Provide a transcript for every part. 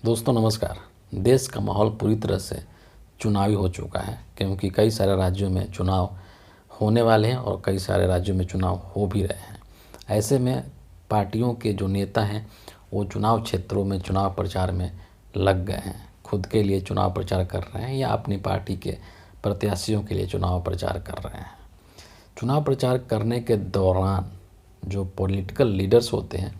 दोस्तों नमस्कार। देश का माहौल पूरी तरह से चुनावी हो चुका है, क्योंकि कई सारे राज्यों में चुनाव होने वाले हैं और कई सारे राज्यों में चुनाव हो भी रहे हैं। ऐसे में पार्टियों के जो नेता हैं वो चुनाव क्षेत्रों में चुनाव प्रचार में लग गए हैं। खुद के लिए चुनाव प्रचार कर रहे हैं या अपनी पार्टी के प्रत्याशियों के लिए चुनाव प्रचार कर रहे हैं। चुनाव प्रचार करने के दौरान जो पॉलिटिकल लीडर्स होते हैं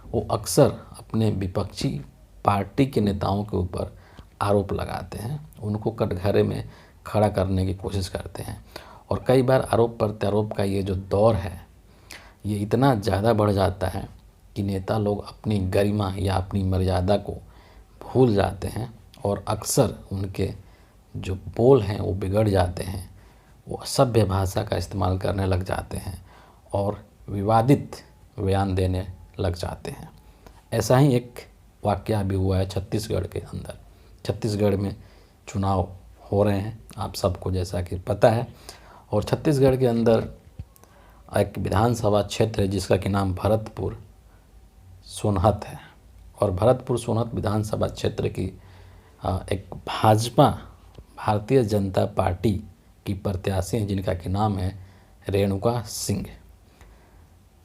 वो अक्सर अपने विपक्षी पार्टी के नेताओं के ऊपर आरोप लगाते हैं, उनको कटघरे में खड़ा करने की कोशिश करते हैं। और कई बार आरोप प्रत्यारोप का ये जो दौर है ये इतना ज़्यादा बढ़ जाता है कि नेता लोग अपनी गरिमा या अपनी मर्यादा को भूल जाते हैं और अक्सर उनके जो बोल हैं वो बिगड़ जाते हैं। वो असभ्य भाषा का इस्तेमाल करने लग जाते हैं और विवादित बयान देने लग जाते हैं। ऐसा ही एक वाक़या भी हुआ है छत्तीसगढ़ के अंदर। छत्तीसगढ़ में चुनाव हो रहे हैं, आप सबको जैसा कि पता है। और छत्तीसगढ़ के अंदर एक विधानसभा क्षेत्र है जिसका कि नाम भरतपुर सोनहत है। और भरतपुर सोनहत विधानसभा क्षेत्र की एक भाजपा भारतीय जनता पार्टी की प्रत्याशी हैं जिनका कि नाम है रेणुका सिंह।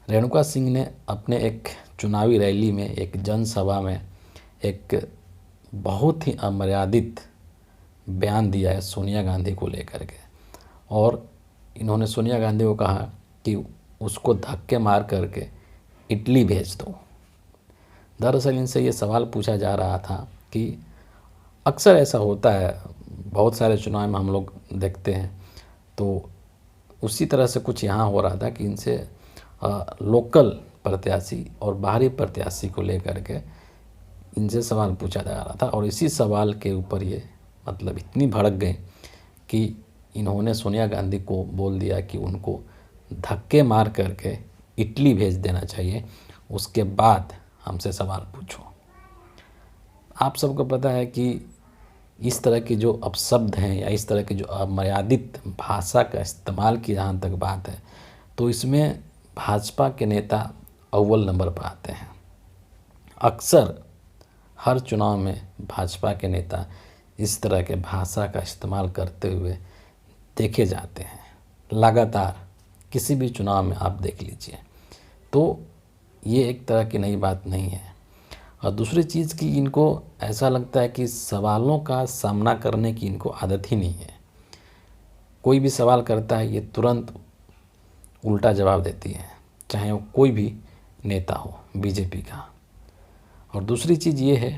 रेणुका सिंह ने अपने एक चुनावी रैली में, एक जनसभा में एक बहुत ही अमर्यादित बयान दिया है सोनिया गांधी को लेकर के। और इन्होंने सोनिया गांधी को कहा कि उसको धक्के मार करके इटली भेज दो। दरअसल इनसे ये सवाल पूछा जा रहा था कि अक्सर ऐसा होता है, बहुत सारे चुनाव में हम लोग देखते हैं, तो उसी तरह से कुछ यहाँ हो रहा था कि इनसे लोकल प्रत्याशी और बाहरी प्रत्याशी को लेकर के इनसे सवाल पूछा जा रहा था। और इसी सवाल के ऊपर ये मतलब इतनी भड़क गए कि इन्होंने सोनिया गांधी को बोल दिया कि उनको धक्के मार करके इटली भेज देना चाहिए, उसके बाद हमसे सवाल पूछो। आप सबको पता है कि इस तरह के जो अपशब्द हैं या इस तरह की जो अमर्यादित भाषा का इस्तेमाल की जहाँ तक बात है, तो इसमें भाजपा के नेता अव्वल नंबर पर आते हैं। अक्सर हर चुनाव में भाजपा के नेता इस तरह के भाषा का इस्तेमाल करते हुए देखे जाते हैं। लगातार किसी भी चुनाव में आप देख लीजिए, तो ये एक तरह की नई बात नहीं है। और दूसरी चीज़ कि इनको ऐसा लगता है कि सवालों का सामना करने की इनको आदत ही नहीं है। कोई भी सवाल करता है ये तुरंत उल्टा जवाब देती है, चाहे वो कोई भी नेता हो बीजेपी का। और दूसरी चीज़ ये है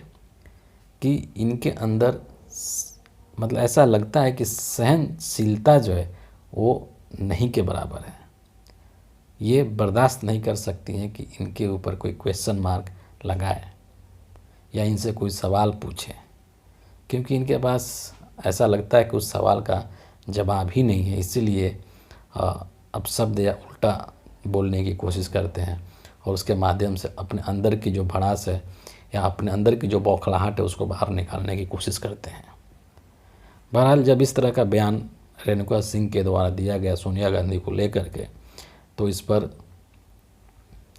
कि इनके अंदर मतलब ऐसा लगता है कि सहनशीलता जो है वो नहीं के बराबर है। ये बर्दाश्त नहीं कर सकती हैं कि इनके ऊपर कोई क्वेश्चन मार्क लगाए या इनसे कोई सवाल पूछे, क्योंकि इनके पास ऐसा लगता है कि उस सवाल का जवाब ही नहीं है। इसीलिए अपशब्द या उल्टा बोलने की कोशिश करते हैं और उसके माध्यम से अपने अंदर की जो भड़ास है या अपने अंदर की जो बौखलाहट है उसको बाहर निकालने की कोशिश करते हैं। बहरहाल जब इस तरह का बयान रेणुका सिंह के द्वारा दिया गया सोनिया गांधी को लेकर के, तो इस पर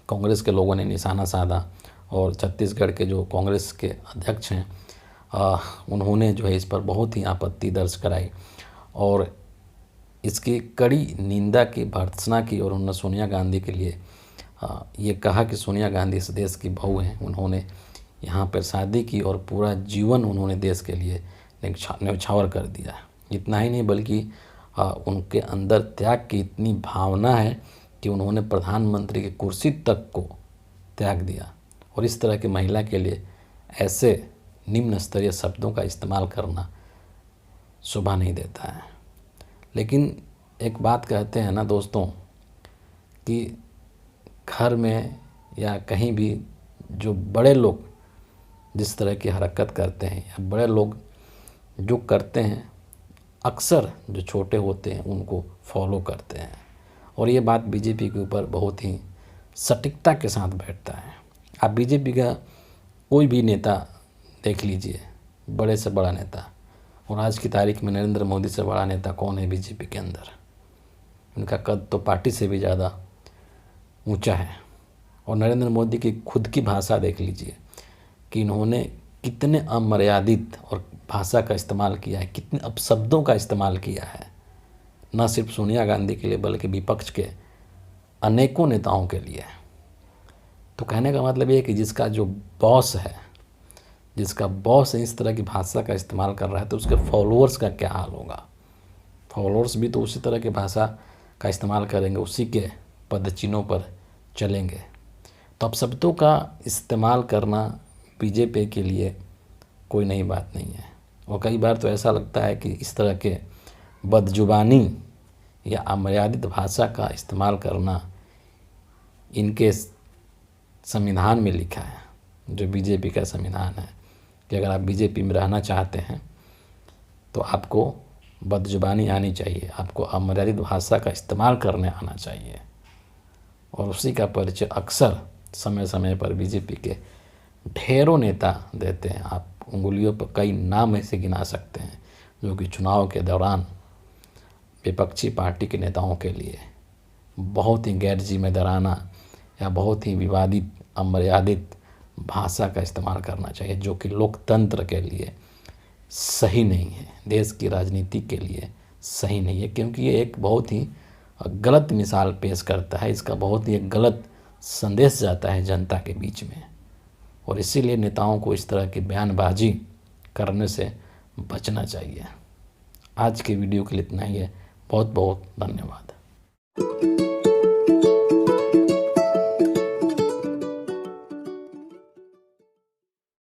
कांग्रेस के लोगों ने निशाना साधा। और छत्तीसगढ़ के जो कांग्रेस के अध्यक्ष हैं उन्होंने जो है इस पर बहुत ही आपत्ति दर्ज कराई और इसकी कड़ी निंदा की, भर्त्सना की। और उन्होंने सोनिया गांधी के लिए ये कहा कि सोनिया गांधी इस देश की बहू हैं, उन्होंने यहाँ पर शादी की और पूरा जीवन उन्होंने देश के लिए न्यौछावर कर दिया। इतना ही नहीं बल्कि उनके अंदर त्याग की इतनी भावना है कि उन्होंने प्रधानमंत्री की कुर्सी तक को त्याग दिया। और इस तरह की महिला के लिए ऐसे निम्न स्तरीय शब्दों का इस्तेमाल करना शोभा नहीं देता है। लेकिन एक बात कहते हैं ना दोस्तों कि घर में या कहीं भी जो बड़े लोग जिस तरह की हरकत करते हैं या बड़े लोग जो करते हैं, अक्सर जो छोटे होते हैं उनको फॉलो करते हैं। और ये बात बीजेपी के ऊपर बहुत ही सटीकता के साथ बैठता है। आप बीजेपी का कोई भी नेता देख लीजिए, बड़े से बड़ा नेता, और आज की तारीख में नरेंद्र मोदी से बड़ा नेता कौन है बीजेपी के अंदर? उनका कद तो पार्टी से भी ज़्यादा ऊंचा है। और नरेंद्र मोदी की खुद की भाषा देख लीजिए कि इन्होंने कितने अमर्यादित और भाषा का इस्तेमाल किया है, कितने अपशब्दों का इस्तेमाल किया है, न सिर्फ सोनिया गांधी के लिए बल्कि विपक्ष के अनेकों नेताओं के लिए। तो कहने का मतलब ये है कि जिसका जो बॉस है, जिसका बॉस इस तरह की भाषा का इस्तेमाल कर रहा है तो उसके फॉलोअर्स का क्या हाल होगा। फॉलोअर्स भी तो उसी तरह की भाषा का इस्तेमाल करेंगे, उसी के पदचिन्हों पर चलेंगे। तो अपशब्दों का इस्तेमाल करना बीजेपी के लिए कोई नई बात नहीं है। और कई बार तो ऐसा लगता है कि इस तरह के बदजुबानी या अमर्यादित भाषा का इस्तेमाल करना इनके संविधान में लिखा है, जो बीजेपी का संविधान है, कि अगर आप बीजेपी में रहना चाहते हैं तो आपको बदजुबानी आनी चाहिए, आपको अमर्यादित भाषा का इस्तेमाल करने आना चाहिए। और उसी का परिचय अक्सर समय समय पर बीजेपी के ढेरों नेता देते हैं। आप उंगलियों पर कई नाम ऐसे गिना सकते हैं जो कि चुनाव के दौरान विपक्षी पार्टी के नेताओं के लिए बहुत ही गैर जिम्मेदाराना या बहुत ही विवादित अमर्यादित भाषा का इस्तेमाल करना चाहिए, जो कि लोकतंत्र के लिए सही नहीं है, देश की राजनीति के लिए सही नहीं है, क्योंकि ये एक बहुत ही गलत मिसाल पेश करता है, इसका बहुत ही एक गलत संदेश जाता है जनता के बीच में। और इसीलिए नेताओं को इस तरह की बयानबाजी करने से बचना चाहिए। आज के वीडियो के लिए इतना ही है। बहुत बहुत धन्यवाद।